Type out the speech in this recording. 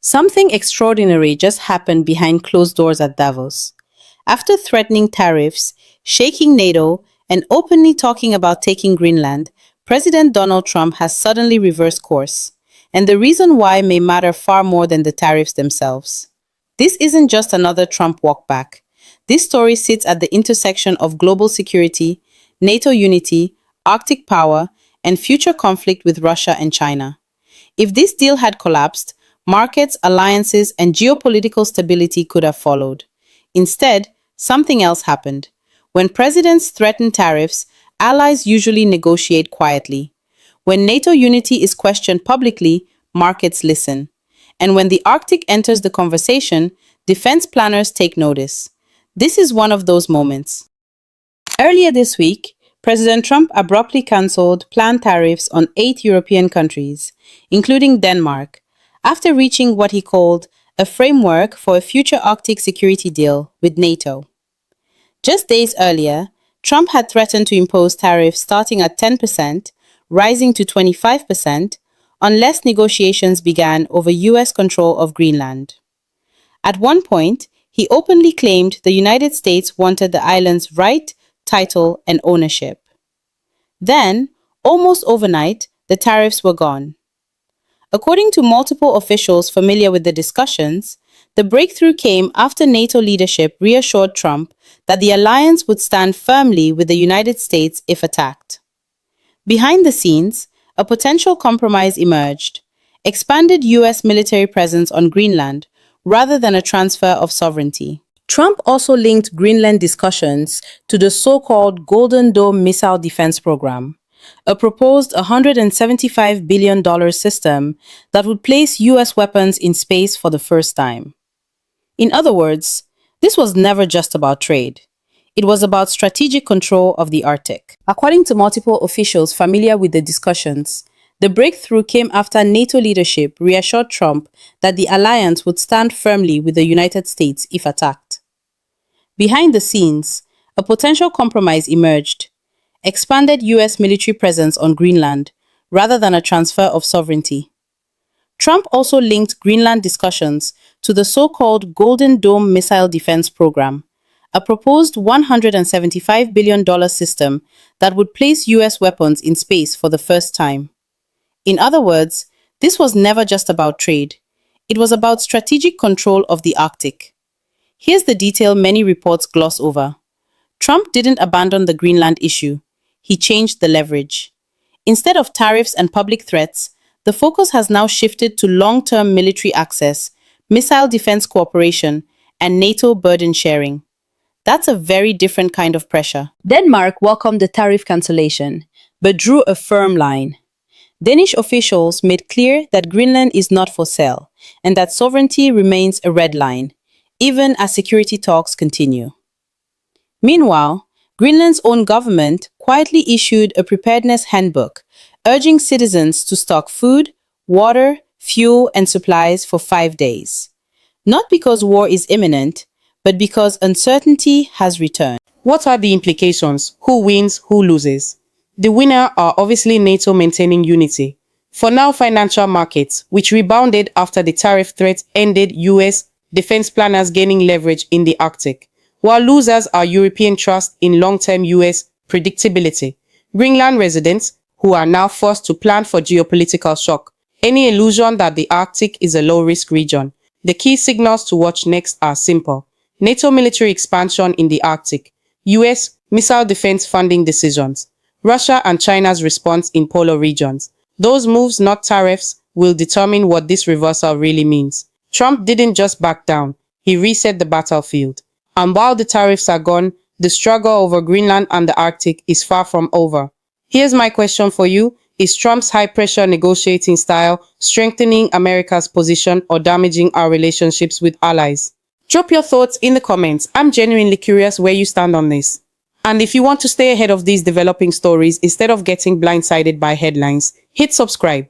Something extraordinary just happened behind closed doors at Davos. After threatening tariffs, shaking NATO, and openly talking about taking Greenland, President Donald Trump has suddenly reversed course. And the reason why may matter far more than the tariffs themselves. This isn't just another Trump walkback. This story sits at the intersection of global security, NATO unity, Arctic power, and future conflict with Russia and China. If this deal had collapsed, markets, alliances, and geopolitical stability could have followed. Instead, something else happened. When presidents threaten tariffs, allies usually negotiate quietly. When NATO unity is questioned publicly, markets listen. And when the Arctic enters the conversation, defense planners take notice. This is one of those moments. Earlier this week, President Trump abruptly cancelled planned tariffs on 8 European countries, including Denmark, after reaching what he called a framework for a future Arctic security deal with NATO. Just days earlier, Trump had threatened to impose tariffs starting at 10%, rising to 25%, unless negotiations began over US control of Greenland. At one point, he openly claimed the United States wanted the island's right, title, and ownership. Then, almost overnight, the tariffs were gone. According to multiple officials familiar with the discussions, the breakthrough came after NATO leadership reassured Trump that the alliance would stand firmly with the United States if attacked. Behind the scenes, a potential compromise emerged: expanded US military presence on Greenland rather than a transfer of sovereignty. Trump also linked Greenland discussions to the so-called Golden Dome missile defense program, a proposed $175 billion system that would place US weapons in space for the first time. In other words, this was never just about trade. It was about strategic control of the Arctic. According to multiple officials familiar with the discussions, the breakthrough came after NATO leadership reassured Trump that the alliance would stand firmly with the United States if attacked. Behind the scenes, a potential compromise emerged: expanded US military presence on Greenland rather than a transfer of sovereignty. Trump also linked Greenland discussions to the so-called Golden Dome missile defense program, a proposed $175 billion system that would place US weapons in space for the first time. In other words, this was never just about trade. It was about strategic control of the Arctic. Here's the detail many reports gloss over. Trump didn't abandon the Greenland issue. He changed the leverage. Instead of tariffs and public threats, the focus has now shifted to long-term military access, missile defense cooperation, and NATO burden sharing. That's a very different kind of pressure. Denmark welcomed the tariff cancellation, but drew a firm line. Danish officials made clear that Greenland is not for sale, and that sovereignty remains a red line, even as security talks continue. Meanwhile, Greenland's own government quietly issued a preparedness handbook, urging citizens to stock food, water, fuel, and supplies for 5 days. Not because war is imminent, but because uncertainty has returned. What are the implications? Who wins? Who loses? The winner are obviously NATO maintaining unity. For now, financial markets, which rebounded after the tariff threat ended, US defense planners gaining leverage in the Arctic, while losers are European trust in long-term US predictability. Greenland residents, who are now forced to plan for geopolitical shock. Any illusion that the Arctic is a low-risk region. The key signals to watch next are simple: NATO military expansion in the Arctic, US missile defense funding decisions, Russia and China's response in polar regions. Those moves, not tariffs, will determine what this reversal really means. Trump didn't just back down, he reset the battlefield. And while the tariffs are gone, the struggle over Greenland and the Arctic is far from over. Here's my question for you: is Trump's high-pressure negotiating style strengthening America's position or damaging our relationships with allies? Drop your thoughts in the comments. I'm genuinely curious where you stand on this. And if you want to stay ahead of these developing stories instead of getting blindsided by headlines, hit subscribe.